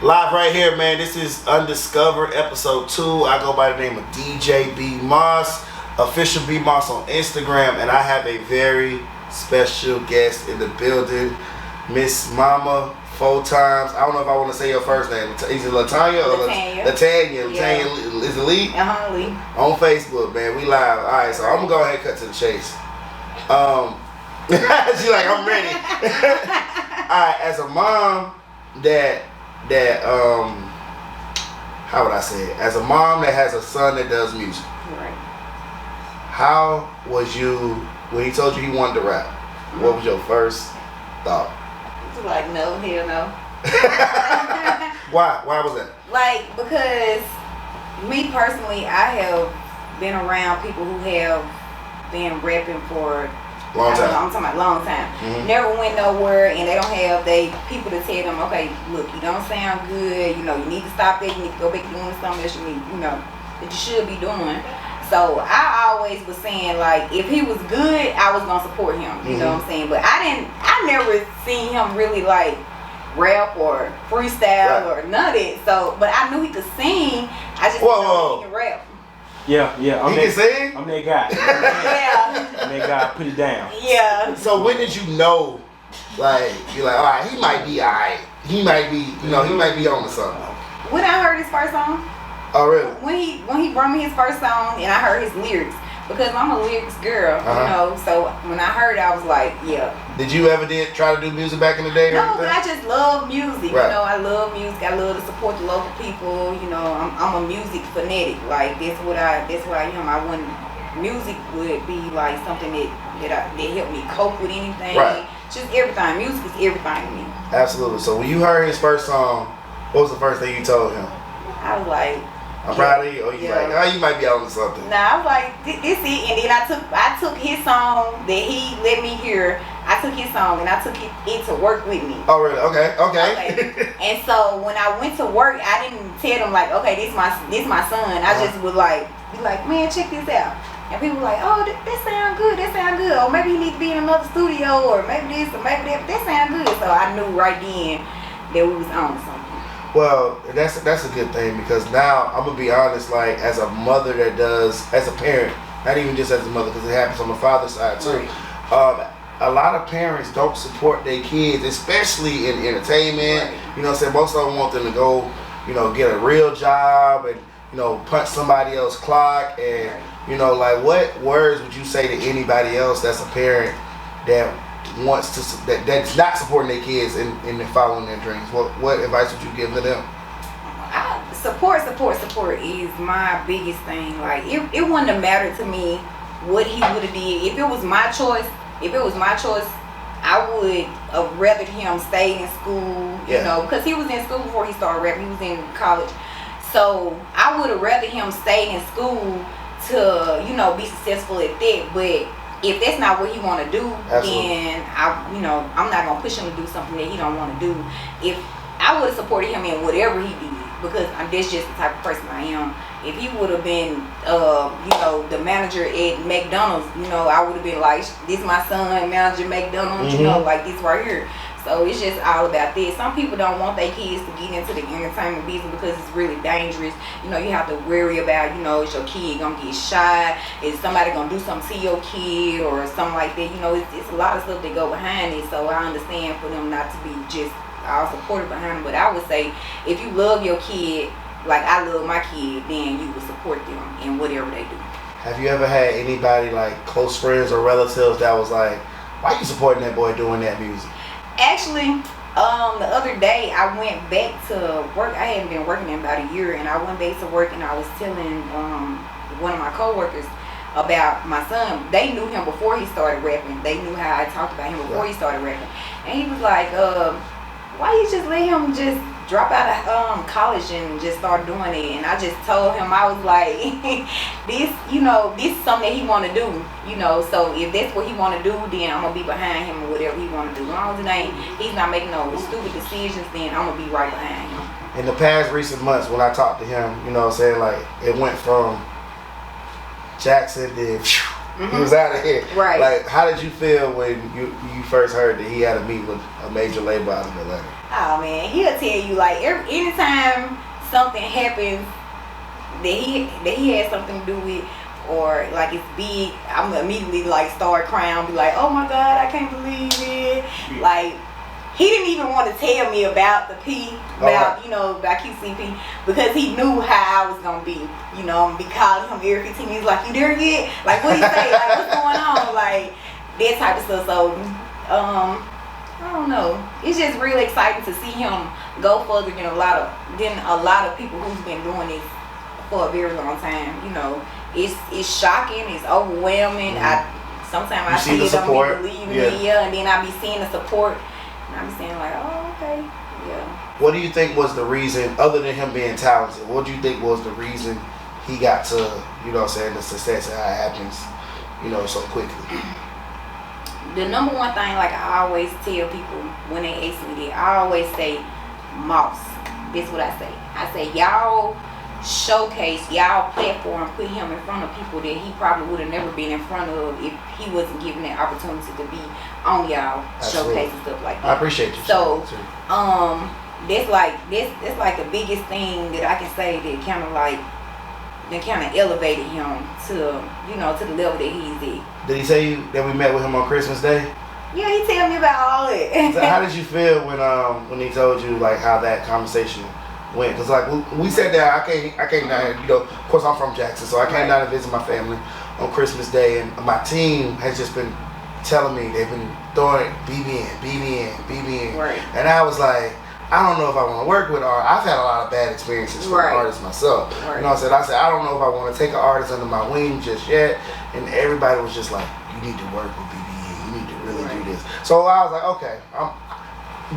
Live right here, man. This is Undiscovered episode 2. I go by the name of DJ B Moss, official B Moss on Instagram, and I have a very special guest in the building, Miss MOMMA4X. I don't know if I want to say your first name. Is it Latanya or Latanya? Yeah. Latanya is it Lee? Lee. On Facebook, man. We live. All right, so I'm gonna go ahead and cut to the chase. She like, I'm ready. All right, as a mom that how would I say it? As a mom that has a son that does music. Right. How was you when he told you he wanted to rap? What was your first thought? Like, no, hell no. Why? Why was that? Like, because me personally, I have been around people who have been rapping for Long time. I'm talking about long time. Mm-hmm. Never went nowhere, and they don't have people to tell them, okay, look, you don't sound good. You know, you need to stop that. You need to go back to doing something that that you should be doing. So I always was saying, like, if he was good, I was gonna support him. You know what I'm saying? But I never seen him really like rap or freestyle or none of it. So, but I knew he could sing. I just didn't know he could rap. Yeah. He can sing? I'm that guy. Yeah. I'm that guy. Put it down. Yeah. So when did you know? Like, you're like, all right, he might be all right. He might be, he might be on to something. When I heard his first song. Oh really? When he brought me his first song and I heard his lyrics, because I'm a lyrics girl, so when I heard it, I was like, yeah. Did you ever try to do music back in the day? No, but I just love music. Right. You know, I love music. I love to support the local people. You know, I'm a music fanatic. Like that's what I am. I wouldn't. Music would be like something that helped me cope with anything. Right. Just everything. Music is everything to me. Absolutely. So when you heard his first song, what was the first thing you told him? I was like, I'm proud of you. Or you like, oh, you might be on to something. Nah, I was like, this it. And then I took his song that he let me hear. I took his song and I took it to work with me. Oh really? Okay. And so when I went to work, I didn't tell them like, okay, this my son. I just would like be like, man, check this out. And people were like, oh, that sound good. That sound good. Or maybe you need to be in another studio, or maybe this, or maybe that. That sound good. So I knew right then that we was on something. Well, that's a good thing, because now I'm gonna be honest. Like, as a mother that does, as a parent, not even just as a mother, because it happens on the father's side too. Right. A lot of parents don't support their kids, especially in entertainment. Right. You know what I'm saying? Most of them want them to go, get a real job and, punch somebody else's clock. And, like, what words would you say to anybody else that's a parent that wants to, that's not supporting their kids in following their dreams? What advice would you give to them? Support is my biggest thing. Like, it wouldn't have mattered to me what he would have did. If it was my choice, I would have rather him stay in school, because he was in school before he started rapping. He was in college. So I would have rather him stay in school to, be successful at that. But if that's not what he want to do, then I'm not going to push him to do something that he don't want to do. If I would have supported him in whatever he did, because that's just the type of person I am. If he would have been, the manager at McDonald's, I would have been like, this my son, manager McDonald's, like this right here. So it's just all about that. Some people don't want their kids to get into the entertainment business because it's really dangerous. You have to worry about, is your kid gonna get shot? Is somebody gonna do something to your kid or something like that? It's a lot of stuff that go behind it. So I understand for them not to be just all supportive behind them. But I would say, if you love your kid like I love my kid, then you would support them in whatever they do. Have you ever had anybody, like close friends or relatives, that was like, why are you supporting that boy doing that music? Actually, the other day I went back to work. I hadn't been working in about a year, and I went back to work and I was telling one of my coworkers about my son. They knew him before he started rapping. They knew how I talked about him before he started rapping. And he was like, why you just let him just drop out of college and just start doing it? And I just told him, I was like, this is something that he want to do, so if that's what he want to do, then I'm going to be behind him or whatever he want to do. As long as he's not making no stupid decisions, then I'm going to be right behind him. In the past recent months, when I talked to him, like, it went from Jackson, then He was out of here. Right. Like, how did you feel when you first heard that he had a meet with a major label out of Atlanta? Oh man, he'll tell you like anytime something happens that he has something to do with, or like it's big, I'm immediately like start crying, be like, oh my God, I can't believe it. Like, he didn't even want to tell me about the P, about, about QCP, because he knew how I was going to be. I'm going to be calling him every 15 minutes, like, you there yet? Like, what do you say? Like, what's going on? Like, that type of stuff. So, I don't know. It's just really exciting to see him go further than a lot of people who's been doing this for a very long time. It's shocking. It's overwhelming. Sometimes I see it, don't even believe me, and then I be seeing the support. And I'm saying like, oh, okay, yeah. What do you think was the reason, other than him being talented, what do you think was the reason he got to, the success and how it happens, so quickly? The number one thing, like I always tell people when they ask me that, I always say, Moss. This is what I say. I say, y'all showcase, y'all platform, put him in front of people that he probably would have never been in front of if he wasn't given that opportunity to be on y'all showcase and stuff like that. I appreciate you. So that's like the biggest thing that I can say that kind of elevated him to to the level that he's at. Did he say you that we met with him on Christmas Day? Yeah, he tell me about all that. So how did you feel when he told you like how that conversation went? Because like we sat there, I came down, of course I'm from Jackson, so I came down to visit my family on Christmas Day, and my team has just been telling me they've been throwing BBN, right. And I was like, I don't know if I want to work with art. I've had a lot of bad experiences with artists myself. Right. I said I don't know if I want to take an artist under my wing just yet, and everybody was just like, you need to work with BBN, you need to really do this. So I was like, okay,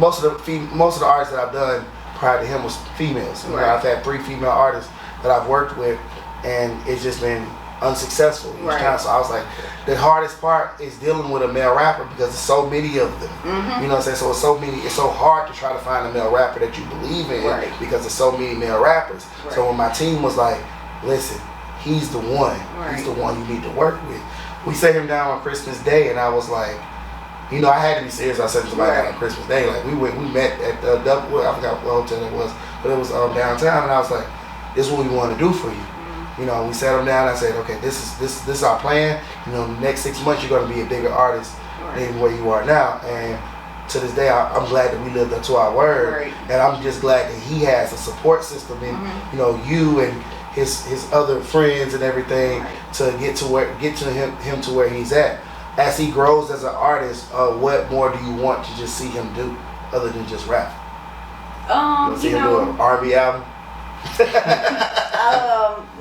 most of the artists that I've done prior to him was females. I've had 3 female artists that I've worked with, and it's just been unsuccessful each time. So I was like, the hardest part is dealing with a male rapper because there's so many of them. You know what I'm saying? So it's so hard to try to find a male rapper that you believe in because there's so many male rappers. So when my team was like, listen, he's the one. He's the one you need to work with. We sat him down on Christmas Day, and I was like, I had to be serious. I said to somebody on Christmas Day, like we met at the I forgot what hotel it was, but it was downtown, and I was like, this is what we want to do for you. We sat him down. I said, okay, this is our plan. The next 6 months you're going to be a bigger artist than where you are now. And to this day, I'm glad that we lived up to our word. And I'm just glad that he has a support system in you and his other friends and everything to get to him to where he's at. As he grows as an artist, what more do you want to just see him do other than just rap? See him do an R&B album?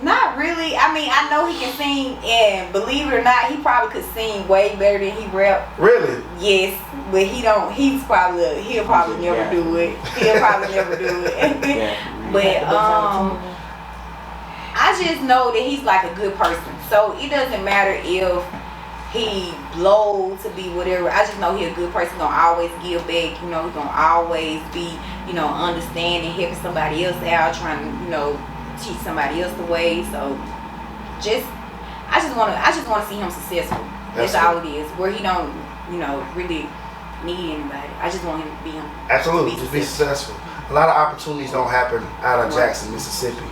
Not really. I mean, I know he can sing, and believe it or not, he probably could sing way better than he rap. Really? Yes, but he'll probably never do it. He'll probably never do it. But I just know that he's like a good person. So it doesn't matter if he blow to be whatever. I just know he's a good person. Gonna always give back. He's gonna always be, understanding, helping somebody else out, trying to, teach somebody else the way. So, I just want to see him successful. That's all it is. Where he don't, really need anybody. I just want him to be him. Absolutely, just be successful. A lot of opportunities don't happen out of Jackson, Mississippi.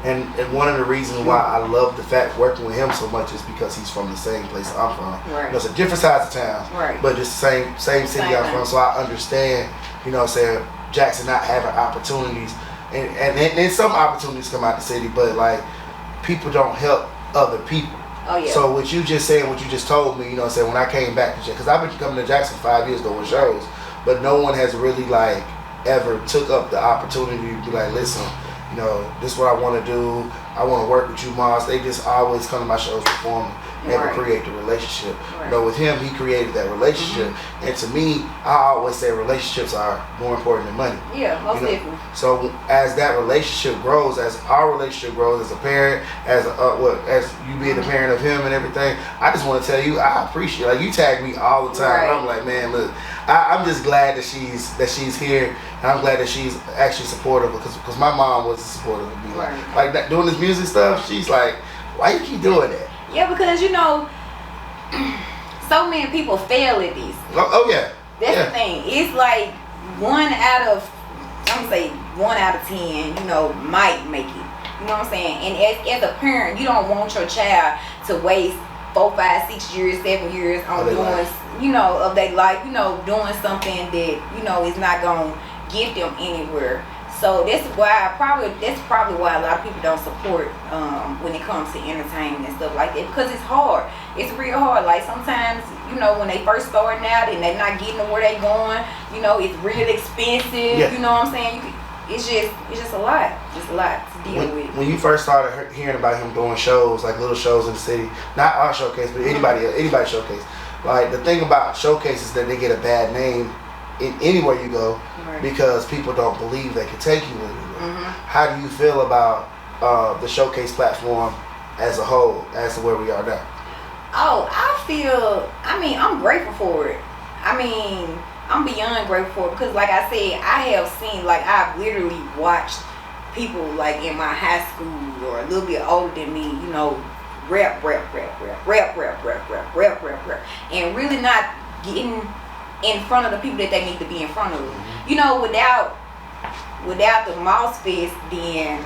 And one of the reasons why I love the fact working with him so much is because he's from the same place I'm from. It's a different sides of town, but just same city I'm from. So I understand, Jackson not having opportunities, and some opportunities come out the city, but like people don't help other people. So what you just saying, what you just told me, when I came back to Jackson, because I've been coming to Jackson 5 years doing shows, but no one has really like ever took up the opportunity to be like, listen, this is what I want to do. I want to work with you, Moss. They just always come to my shows performing, never create the relationship. With him, he created that relationship. And to me, I always say relationships are more important than money. Yeah, most definitely. So as that relationship grows, as our relationship grows as a parent, as you being the parent of him and everything, I just want to tell you, I appreciate it. Like, you tag me all the time. And I'm like, man, look, I'm just glad that she's here. And I'm glad that she's actually supportive, because my mom wasn't supportive of me. Like that, doing this music stuff, she's like, why you keep doing that? Yeah, because so many people fail at this. Oh yeah. That's Yeah. the thing. It's like 1 out of, I'm gonna say 1 out of 10, you know, might make it. You know what I'm saying? And as a parent, you don't want your child to waste 4, 5, 6 years, 7 years on doing, you know, of their life, you know, doing something that, you know, is not gonna get them anywhere. So that's probably why a lot of people don't support when it comes to entertainment and stuff like that, because it's hard. It's real hard. Like sometimes, you know, when they first starting out and they're not getting to where they going, you know, it's real expensive. Yeah. You know what I'm saying? It's just a lot. It's a lot to deal with. When you first started hearing about him doing shows, like little shows in the city, not our showcase, but anybody showcase. Like the thing about showcases is that they get a bad name in anywhere you go, right, because people don't believe they can take you anywhere. How do you feel about the showcase platform as a whole, as to where we are now? Oh, I mean, I'm grateful for it. I mean, I'm beyond grateful for it because, like I said, I have seen, like, I've literally watched people, like, in my high school or a little bit older than me, you know, rap, and really not getting in front of the people that they need to be in front of. You know, without the mouse fest, then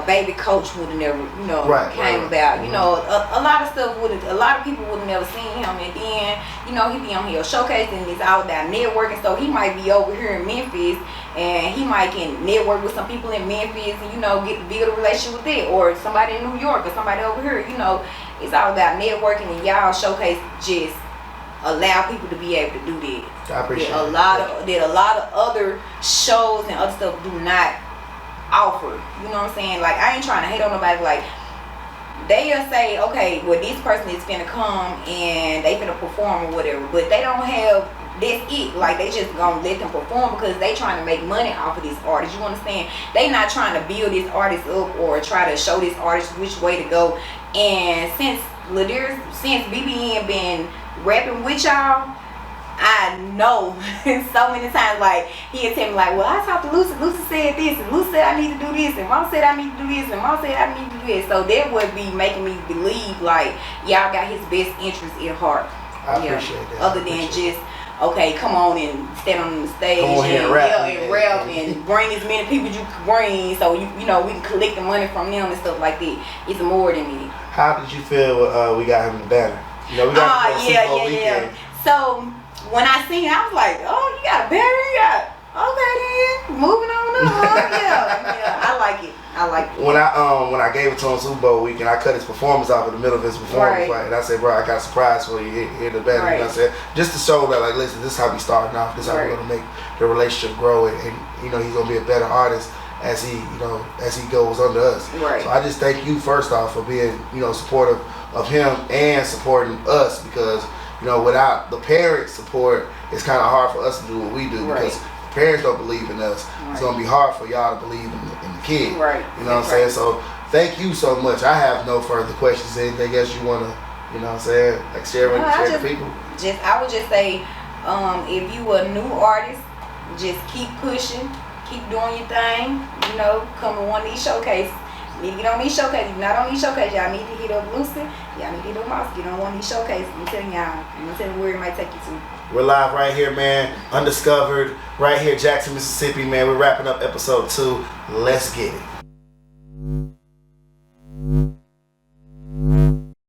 Baby Coach would have never, you know, came about. You know, a lot of stuff a lot of people would have never seen him, and then, you know, he be on here showcasing. It's all about networking, so he might be over here in Memphis and he might can network with some people in Memphis and, you know, build a relationship with it, or somebody in New York or somebody over here. You know, it's all about networking, and y'all showcase just allow people to be able to do that. I appreciate a lot of other shows and other stuff do not offer. You know what I'm saying? Like, I ain't trying to hate on nobody. Like, they'll say, okay, well, this person is finna come and they finna perform or whatever, but they don't have, that's it. Like, they just gonna let them perform because they trying to make money off of this artist. You understand? They not trying to build this artist up or try to show this artist which way to go. And since BBN been rapping with y'all, I know so many times, like, he'll tell me, like, well, I talked to Lucy said this, and Lucy said I need to do this, and Mom said I need to do this, and Mom said I need to do this. So that would be making me believe, like, y'all got his best interest at heart. I appreciate that. Other than just, okay, come on and stand on the stage and rap and bring as many people you can bring, so you know, we can collect the money from them and stuff like that. It's more than it. How did you feel we got him the banner? You know, we got yeah. So when I seen it, I was like, oh, you got a banner? You got, okay then, moving on up. yeah, I like it. When I gave it to him Super Bowl week and I cut his performance off in the middle of his performance, right, and I said, bro, I got a surprise for you. Here the banner. Right. And I said, just to show that, like, listen, this is how we starting off. This is how we're gonna make the relationship grow, and you know, he's gonna be a better artist as he goes under us. Right. So I just thank you first off for being, you know, supportive of him and supporting us, because, you know, without the parents' support, it's kind of hard for us to do what we do, because parents don't believe in us. It's gonna be hard for y'all to believe in the kid. Right. You know what I'm saying? So thank you so much. I have no further questions. Anything else you wanna, you know what I'm saying, like share with people? I would just say, if you a new artist, just keep pushing, keep doing your thing. You know, come to one of these showcases. You need to get on these showcases. If you're not on these showcases, y'all need to hit up Lucy. Y'all need to hit up Moss. Get on one of these showcases. I'm telling y'all. I'm gonna tell you where it might take you to. We're live right here, man. Undiscovered, right here, Jackson, Mississippi, man. We're wrapping up episode 2. Let's get it.